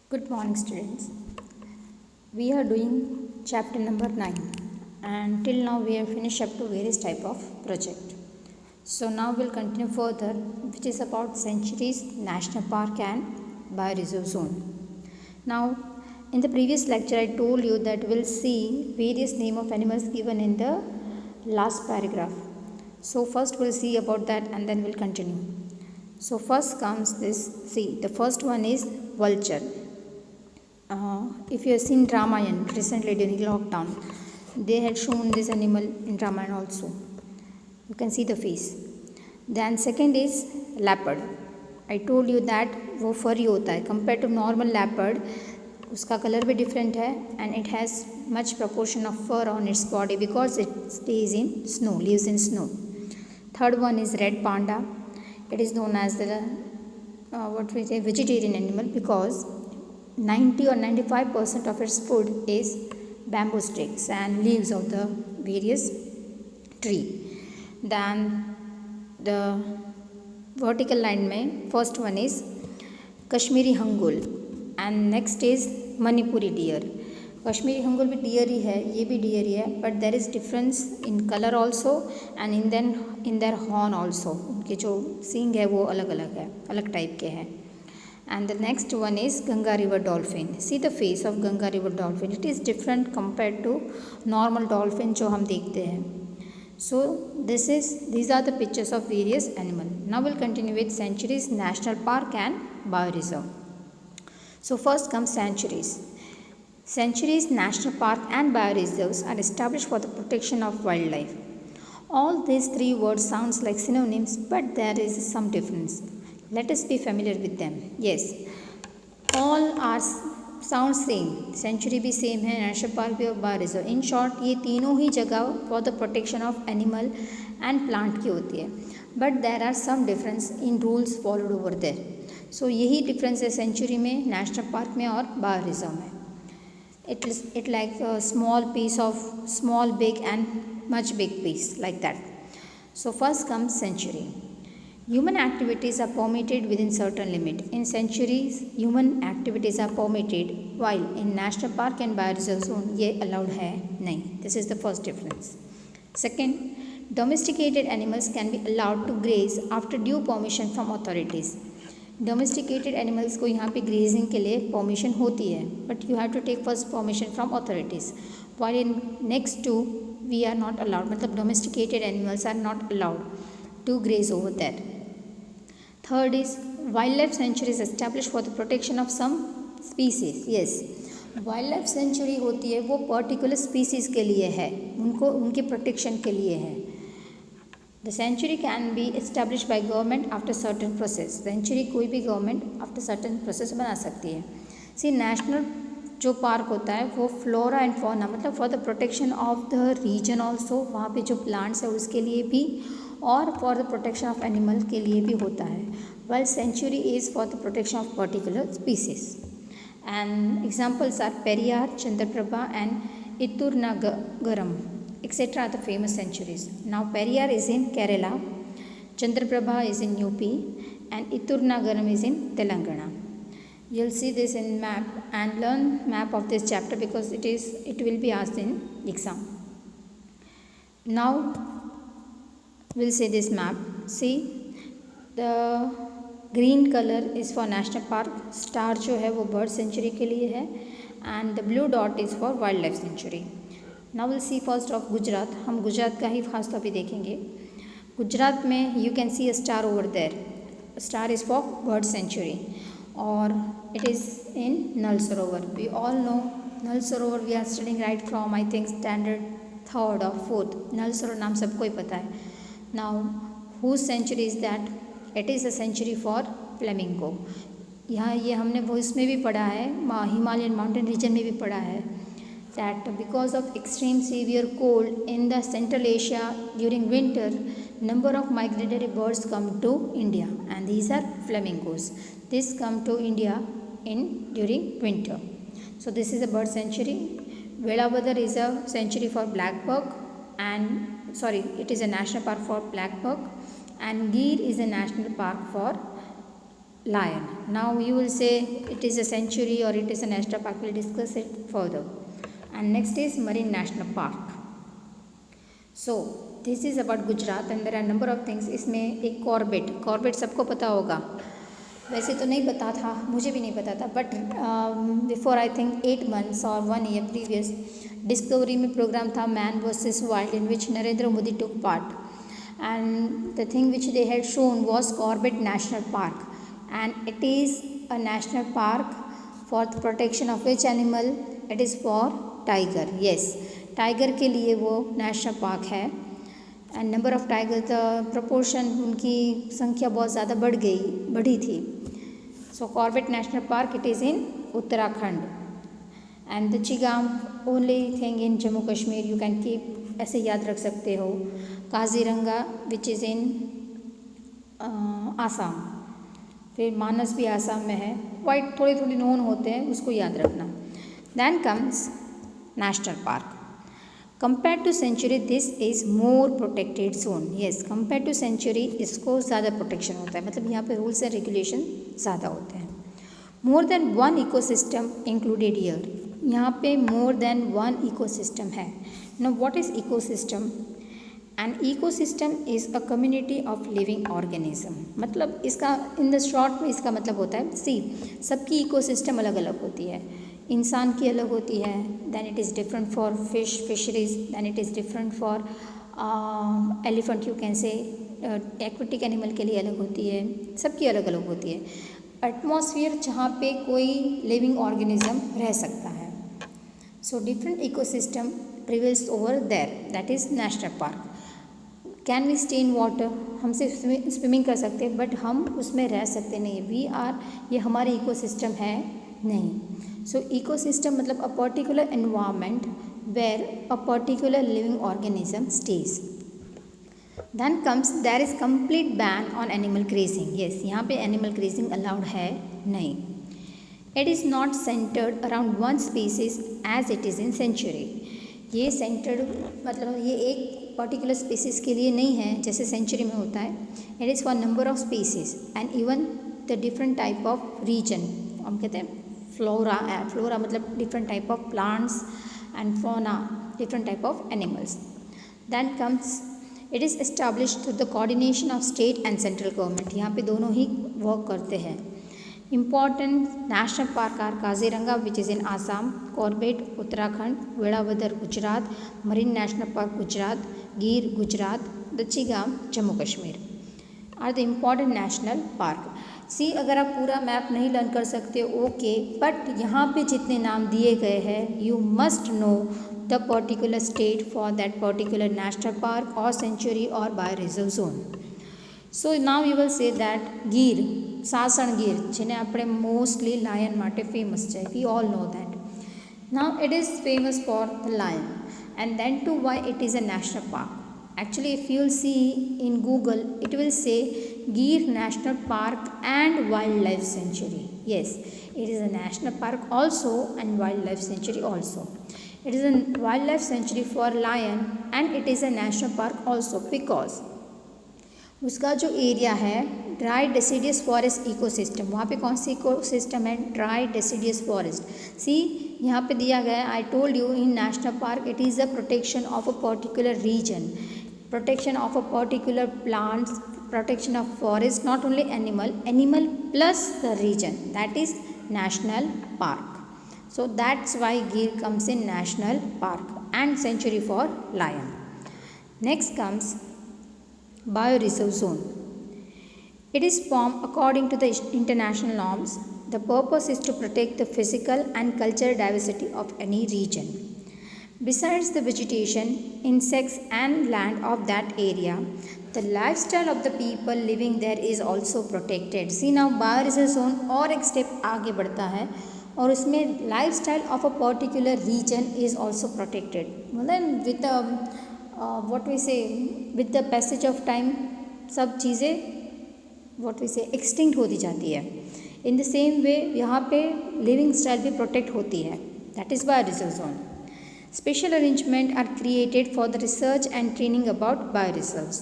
Good morning, students. We are doing chapter number 9, and till now we have finished up to various type of project. So now we'll continue further, which is about sanctuaries, national park, and bioreserve zone. Now, in the previous lecture, I told you that we'll see various name of animals given in the last paragraph. So first we'll see about that, and then we'll continue. So first comes this. See, the first one is vulture. If you have seen Ramayan recently during lockdown, they had shown this animal in Ramayan also. You can see the face. Then second is leopard. I told you that वो furry होता है compared to normal leopard. उसका colour भी different है and it has much proportion of fur on its body because it stays in snow, lives in snow. Third one is red panda. It is known as the what we say vegetarian animal because 90 or 95% of its food is bamboo sticks and leaves of the various tree. Then the vertical line में first one is Kashmiri hangul and next is Manipuri deer. Kashmiri hangul भी deer ही है, ये भी deer ही है, but there is difference in colour also and in their horn also. उनके जो सींग है वो अलग अलग है, अलग टाइप के हैं. And the next one is Ganga River dolphin. See the face of Ganga River dolphin. It is different compared to normal dolphin जो हम देखते हैं. So these are the pictures of various animal. Now we'll continue with sanctuaries, national park and bioreserve. So first comes sanctuaries. Sanctuaries, national park and bioreserves are established for the protection of wildlife. All these three words sounds like synonyms, but there is some difference. Let us be familiar with them. Yes, all are sound same. Sanctuary भी same है, national park भी और bioreserve. In short ये तीनों ही जगह for the protection of animal and plant की होती है, but there are some difference in rules followed over there. So यही डिफरेंस है सेंचुरी में, नेशनल पार्क में और बायोरिजर्व में. It like a small piece of small big and much big piece like that. So first comes sanctuary. Human activities are permitted within certain limit. In sanctuaries, human activities are permitted, while in national park and bioreserve zone ये allowed है नहीं. This is the first difference. Second, domesticated animals can be allowed to graze after due permission from authorities. Domesticated animals को यहाँ पे grazing के लिए permission होती है, but you have to take first permission from authorities. While in next two we are not allowed, मतलब domesticated animals are not allowed to graze over that. Third is wild life sanctuaries establish for the protection of some species. Yes, wild life sanctuary होती है वो particular species के लिए है, उनको उनके protection के लिए है. The sanctuary can be established by government after certain process. Sanctuary कोई भी government after certain process बना सकती है. See, national जो पार्क होता है वो फ्लोरा एंड फौना, मतलब for the protection of the region also, वहाँ पे जो प्लांट्स है उसके लिए भी और for the protection of animal के लिए भी होता है. Well sanctuary is for the protection of particular species. And examples are Periyar, Chandraprabha and Eturnagaram etc. are the famous sanctuaries. Now Periyar is in Kerala, Chandraprabha is in UP and Iturnagaram is in Telangana. You'll see this in map and learn map of this chapter because it will be asked in exam. Now we'll see this map. See, the green color is for national park, star जो है वो bird sanctuary के लिए है and the blue dot is for wildlife sanctuary. Now we'll see first of Gujarat. हम गुजरात का ही खास तौर पे देखेंगे. गुजरात में you can see a star over there. Star is for bird sanctuary और it is in Nal Sarovar. We all know Nal Sarovar. We are studying right from I think standard third और fourth. Nal Sarovar नाम सबको ही पता है. Now whose sanctuary is that? It is a sanctuary for flamingo. यहाँ ये हमने वो इसमें भी पढ़ा है, हिमालयन माउंटेन रीजन में भी पढ़ा है that because of extreme severe cold in the Central Asia during winter, number of migratory birds come to India and these are flamingos. This come to India in during winter. So this is a bird sanctuary. Velabadar is a sanctuary for black buck and it is a national park for black buck and Gir is a national park for lion. Now you will say it is a sanctuary or it is a national park. We'll discuss it further. And next is Marine National Park. So this is about Gujarat and there are number of things. इसमें एक Corbett सबको पता होगा, वैसे तो नहीं पता था, मुझे भी नहीं पता था, but before I think 8 months और 1 year प्रीवियस डिस्कवरी में प्रोग्राम था man versus wild in which Narendra Modi took part, and the thing which they had shown was Corbett National Park, and it is a national park for the protection of which animal? It is for tiger. Yes, tiger के लिए वो national park है. And number of tiger the proportion उनकी संख्या बहुत ज़्यादा बढ़ी थी. So Corbett national park it is in Uttarakhand. And Dachigam only thing in Jammu Kashmir. You can keep, ऐसे याद रख सकते हो. Kaziranga which is in Assam. फिर मानस भी आसाम में है. वाइट थोड़ी थोड़ी नोन होते हैं, उसको याद रखना. Then comes national park. Compare to sanctuary this is more protected zone. Yes, compare to sanctuary इसको ज़्यादा प्रोटेक्शन होता है, मतलब यहाँ पे रूल्स एंड रेगुलेशन ज़्यादा होते हैं. More than one ecosystem included year. यहाँ पे मोर देन वन इकोसिस्टम है. Know what is ecosystem? An ecosystem is a community of living organism. मतलब इसका इन द शॉर्ट में इसका मतलब होता है, सी सबकी इकोसिस्टम अलग अलग होती है. इंसान की अलग होती है, then it is different for fisheries, then it is different for elephant, you can say aquatic animal के लिए अलग होती है. सबकी अलग अलग होती है. एटमॉस्फेयर जहाँ पे कोई लिविंग ऑर्गेनिज्म रह सकता है. So different ecosystem prevails over there, that is national park. Can we stay in water? हम सिर्फ स्विमिंग कर सकते हैं, बट हम उसमें रह सकते नहीं. वी आर, ये हमारे इकोसिस्टम है नहीं. सो इकोसिस्टम मतलब a particular environment where a particular living organism stage. Then comes there is complete ban on animal grazing. Yes, यहाँ पे एनिमल क्रेजिंग अलाउड है नहीं. It is not centred around one species as it is in sanctuary. ये centred मतलब ये एक particular species के लिए नहीं है जैसे सेंचुरी में होता है. It is for number of species and even the different type of region. हम कहते हैं फ्लोरा मतलब different type of plants and fauna, different type of animals. Then comes it is established through the coordination of state and central government. यहाँ पे दोनों ही work करते हैं. Important national park are Kaziranga which is in Assam, Corbett Uttarakhand, Vedavadar Gujarat, Marine National Park Gujarat, Gir Gujarat, Dachigam Jammu Kashmir are the important national park. सी अगर आप पूरा map नहीं learn कर सकते ओके, बट यहाँ पे जितने नाम दिए गए हैं you must know the particular state for that particular national park और सेंचुरी और bio reserve zone. So now you will say that Gir, Sasan Gir, જેને આપણે મોસ્ટલી લાયન માટે ફેમસ છે. We all know that. Now it is famous for the lion and then to why it is a national park. Actually, if you will see in Google, it will say Gir National Park and Wildlife Sanctuary. Yes, it is a national park also and wildlife sanctuary also. It is a wildlife sanctuary for lion and it is a national park also because उसका जो area है dry deciduous forest ecosystem. वहाँ पे कौन सी ecosystem है? Dry deciduous forest. See यहाँ पे दिया गया है, I told you in national park it is a protection of a particular region, protection of a particular plants, protection of forest, not only animal plus the region, that is national park. So that's why Gir comes in national park and sanctuary for lion. Next comes bioreserve zone. It is formed according to the international norms. The purpose is to protect the physical and cultural diversity of any region. Besides the vegetation, insects and land of that area, the lifestyle of the people living there is also protected. See now bioreserve zone और एक step आगे बढ़ता है और उसमें lifestyle of a particular region is also protected. मतलब with what we say with the passage of time सब चीज़ें what we say extinct होती जाती है. In the same way यहाँ पे living style भी protect होती है. That is bioreserve zone. Special arrangements are created for the research and training about bioreserves.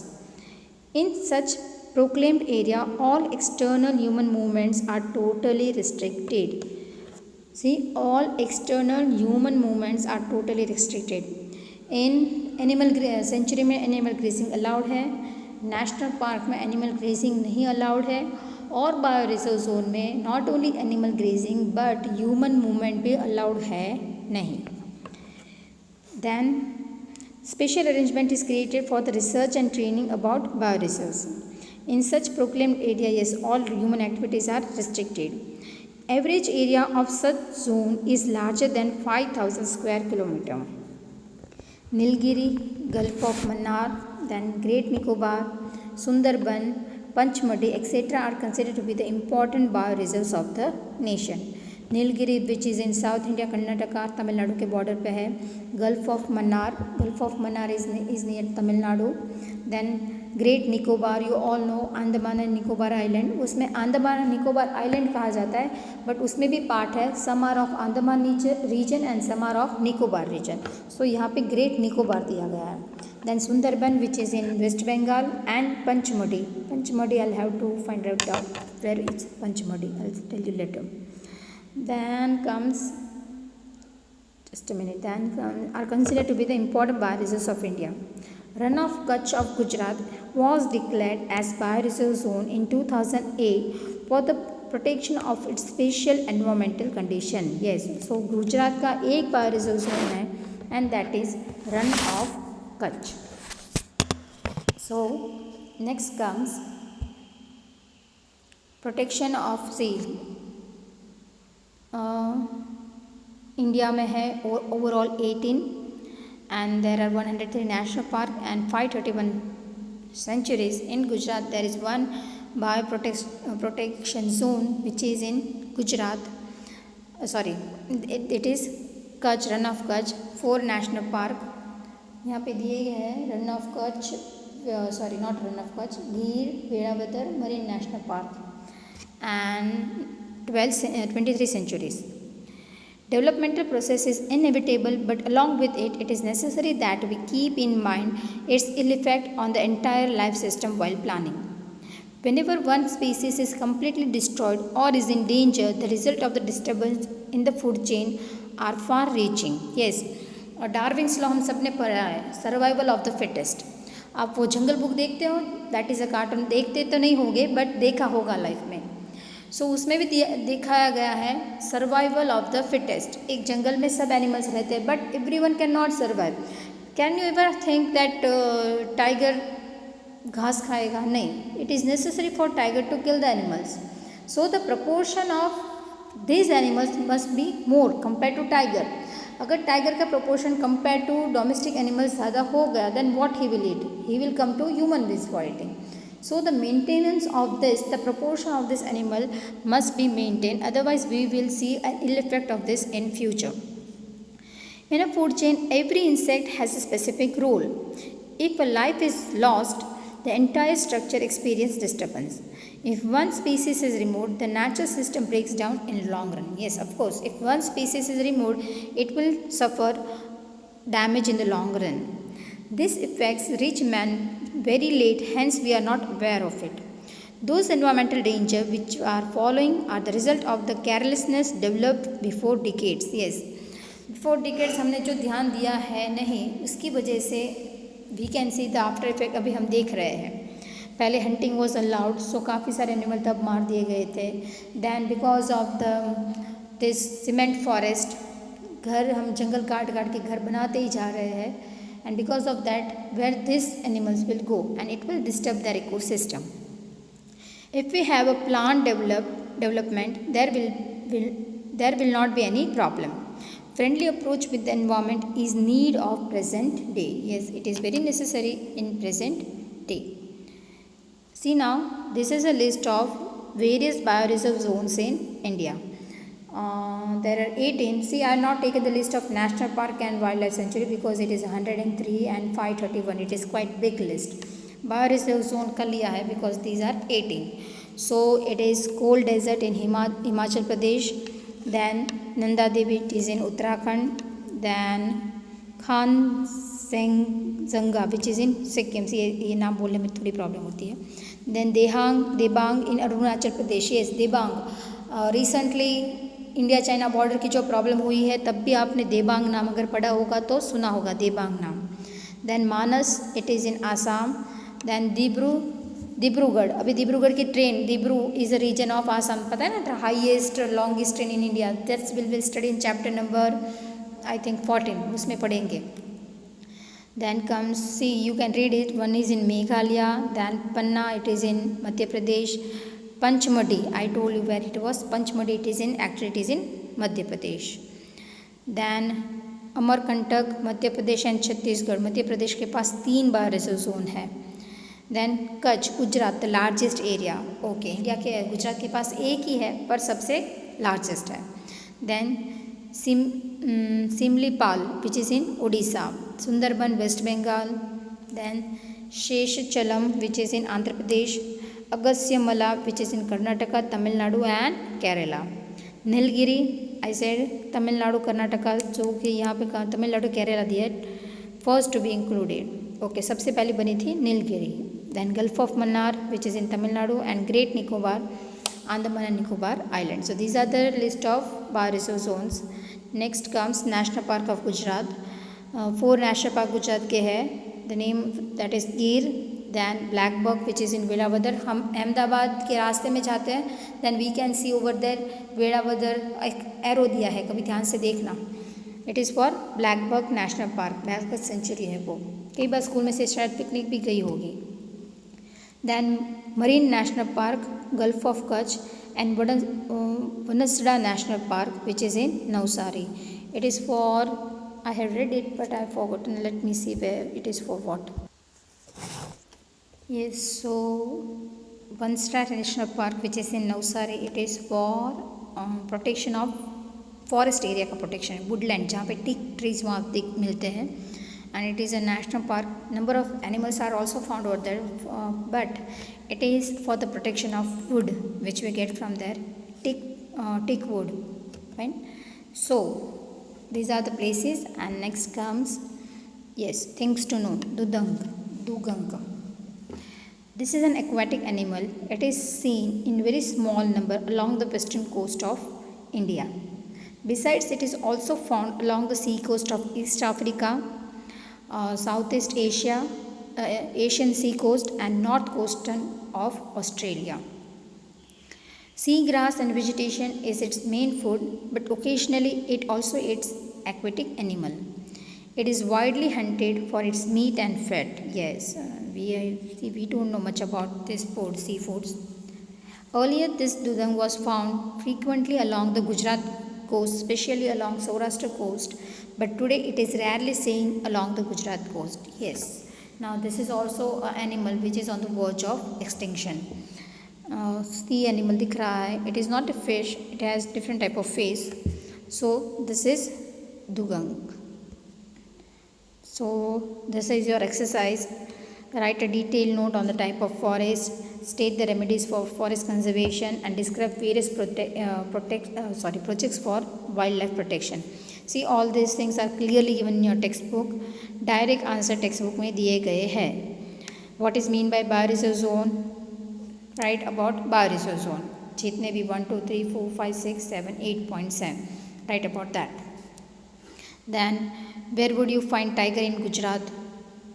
In such proclaimed area, all external human movements are totally restricted. See, all external human movements are totally restricted. In animal sanctuary में animal grazing allowed है, national park में animal grazing नहीं allowed है, और bio reserve zone में not only animal grazing but human movement भी allowed है नहीं. Then special arrangement is created for the research and training about bioreserves. In such proclaimed area, yes, all human activities are restricted. Average area of such zone is larger than 5,000 square kilometer. Nilgiri, Gulf of Mannar, then Great Nicobar, Sundarban, Panchmadi, etc. are considered to be the important bioreserves of the nation. Nilgiri which is in south India, Karnataka, Tamil Nadu के border पे है. Gulf of Mannar is near Tamil Nadu. Then great Nicobar, you all know, Andaman and Nicobar island, उसमें Andaman and Nicobar island कहा जाता है, but उसमें भी part है, some are of Andaman region and some are of Nicobar region. So यहाँ पे ग्रेट निकोबार दिया गया है. Then Sundarban which is in west Bengal, and Pachmarhi I have to find out where it's Pachmarhi, I will tell you later. Then comes, just a minute, are considered to be the important bioreserves of India. Run of Kutch of Gujarat was declared as bioreserve zone in 2008 for the protection of its special environmental condition. Yes, so Gujarat का एक bioreserve zone है and that is Run of Kutch. So next comes protection of sea. India में है overall 18 and there are 103 national park and 531 sanctuaries. In Gujarat there is one bio protection zone which is in Gujarat, sorry it is Kutch, Rann of Kutch. 4 national park यहाँ पे दिए गए हैं. Rann of Kutch, sorry not Rann of Kutch, Gir, Velavadar marine national park and 23 centuries. Developmental process is inevitable, but along with it, it is necessary that we keep in mind its ill effect on the entire life system while planning. Whenever one species is completely destroyed or is in danger, the result of the disturbance in the food chain are far-reaching. Yes, और Darwin's law हम सब ने पढ़ा है, survival of the fittest. आप वो जंगल book देखते हो, दैट इज़ अ कार्टून, देखते तो नहीं होंगे बट देखा होगा लाइफ में. सो उसमें भी दिखाया गया है सर्वाइवल ऑफ द फिटेस्ट. एक जंगल में सब एनिमल्स रहते हैं but everyone can not survive. Can you ever think that tiger घास खाएगा? नहीं. It is necessary for tiger to kill the animals. So the proportion of this animals must be more compare to tiger. अगर tiger का proportion compare to domestic animals ज़्यादा हो गया then what he will eat? He will come to human beings for eating. So the maintenance of this, the proportion of this animal must be maintained, otherwise we will see an ill effect of this in future. In a food chain, every insect has a specific role. If a life is lost, the entire structure experiences disturbance. If one species is removed, the natural system breaks down in long run. Yes, of course, if one species is removed, it will suffer damage in the long run. This affects rich man very late, hence we are not aware of it. Those environmental dangers which are following are the result of the carelessness developed before decades. Yes, before decades हमने जो ध्यान दिया है नहीं, उसकी वजह से we can see the after effect अभी हम देख रहे हैं. पहले hunting was allowed, so काफ़ी सारे एनिमल तब मार दिए गए थे. Then because of this cement forest, घर हम जंगल काट काट के घर बनाते ही जा रहे हैं. And because of that, where these animals will go and it will disturb their ecosystem. If we have a planned development, there will not be any problem. Friendly approach with the environment is need of present day. Yes, it is very necessary in present day. See now, this is a list of various bioreserve zones in India. There are 18. See, I have not taken the list of national park and wildlife sanctuary because it is 103 and 531. It is quite big list. Bioreserve zone ka liya hai because these are 18. So it is cold desert in Himachal Pradesh. Then Nanda Devi, it is in Uttarakhand. Then Khanzanga, which is in Sikkim. See, ये नाम बोलने में थोड़ी problem होती है. Then Debang in Arunachal Pradesh. Yes, Debang. Recently India China border की जो problem हुई है तब भी आपने देबांग नाम अगर पढ़ा होगा तो सुना होगा देबांग नाम. Then Manas, it is in Assam. Then Dibrugarh. अभी डिब्रूगढ़ की train, Dibru is a region of Assam, पता है ना, highest longest train in India. That's will study in chapter number I think 14, उसमें पढ़ेंगे. Then comes, see, you can read it. One is in Meghalaya, then Panna, it is in Madhya Pradesh. Panchmadi, I told you where it was. Panchmadi, it is in Madhya Pradesh. Then Amarkantak, Madhya Pradesh and Chhattisgarh. Madhya Pradesh के पास 3 बार reserve zone है. Then Kutch, Gujarat, the largest area. Okay, India के गुजरात के पास एक ही है पर सबसे लार्जेस्ट है. Then Similipal, which is in Orissa. Sundarban, West Bengal. Then Seshachalam, which is in Andhra Pradesh. Agasthyamala, which is in Karnataka, Tamil Nadu and Kerala. Nilgiri, I said Tamil Nadu, Karnataka, जो कि यहाँ पे तमिलनाडु केरला दिया first to be included. Okay, सबसे पहले बनी थी Nilgiri. Then Gulf of Mannar, which is in Tamil Nadu, and Great Nicobar, Andaman and Nicobar Islands. So these are the list of bioreserve zones. Next comes National Park of Gujarat. 4 National Park Gujarat के हैं. The name that is Gir, then Black Buck, which is in Vedavadar. हम अहमदाबाद के रास्ते में जाते हैं. Then we can see over there Vedavadar, एक arrow दिया है, कभी ध्यान से देखना. It is for Black Buck National Park. Black Buck sanctuary है वो. कई बार स्कूल में से शायद पिकनिक भी गई होगी. Then Marine National Park, Gulf of Kutch, and Banasda National Park, which is in Navsari. It is for, I have read it but I have forgotten. Let me see where it is for what. Yes, so Banasda National Park, which is in Navsari, it is for protection of forest area का protection, woodland जहाँ पे teak trees वहाँ मिलते हैं. And it is a national park. Number of animals are also found over there, but it is for the protection of wood which we get from there, teak wood, right? So these are the places. And next comes, yes, things to know. Dugong. This is an aquatic animal. It is seen in very small number along the western coast of India. Besides, it is also found along the sea coast of East Africa, Southeast Asia, Asian sea coast, and north coastern of Australia. Seagrass and vegetation is its main food, but occasionally it also eats aquatic animal. It is widely hunted for its meat and fat. Yes, we don't know much about this food, seafoods. Earlier, this dugong was found frequently along the Gujarat coast, especially along Saurashtra coast, but today it is rarely seen along the Gujarat coast. Yes. Now this is also an animal which is on the verge of extinction. Sea animal दिख रहा है. It is not a fish. It has different type of face. So this is dugong. So this is your exercise. Write a detailed note on the type of forest. State the remedies for forest conservation and describe various projects for wildlife protection. See, all these things are clearly given in your textbook. Direct answer textbook में दिए गए हैं. What is mean by bioreserve zone? Write about bioreserve zone. जितने भी 1, 2, 3, 4, 5, 6, 7, 8.7. Write about that. Then, where would you find tiger in Gujarat?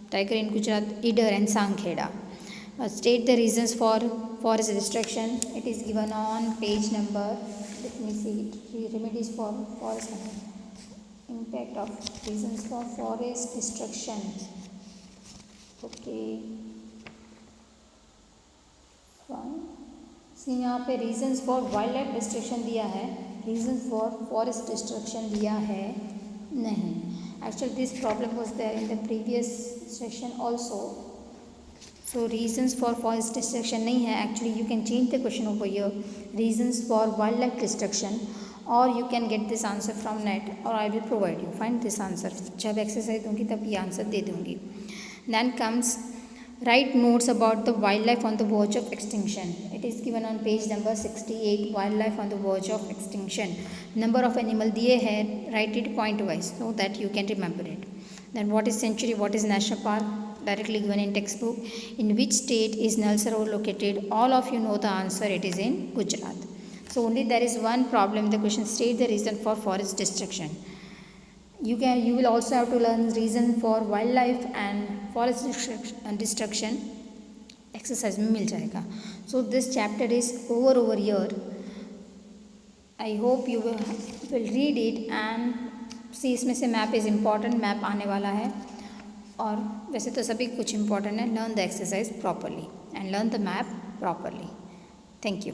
Tiger in Gujarat, Idar and Sankheda. State the reasons for forest destruction. It is given on page number, let me see it, remedies for forest impact of reasons for forest destruction. Okay, fine. See, यहाँ पे reasons for wildlife destruction दिया है, reasons for forest destruction दिया है नहीं. Actually this problem was there in the previous section also. So reasons for forest destruction नहीं है. Actually you can change the question over here. Reasons for wildlife destruction, or you can get this answer from net, or I will provide you. Find this answer. जब exercise दूँगी तब ये answer दे दूँगी. Then comes write notes about the wildlife on the verge of extinction. It is given on page number 68. Wildlife on the verge of extinction. Number of animal दिए हैं. Write it point wise so that you can remember it. Then what is sanctuary? What is national park? directly given in textbook. In which state is Nal Sarovar located? All of you know the answer. It is in Gujarat. So only there is one problem. The question state the reason for forest destruction. You will also have to learn reason for wildlife and forest destruction. Exercise में मिल जाएगा. So this chapter is over here. I hope you will read it and see. इसमें से map is important. Map आने वाला है और वैसे तो सभी कुछ इम्पॉर्टेंट है. Learn the exercise properly and learn the map properly. Thank you.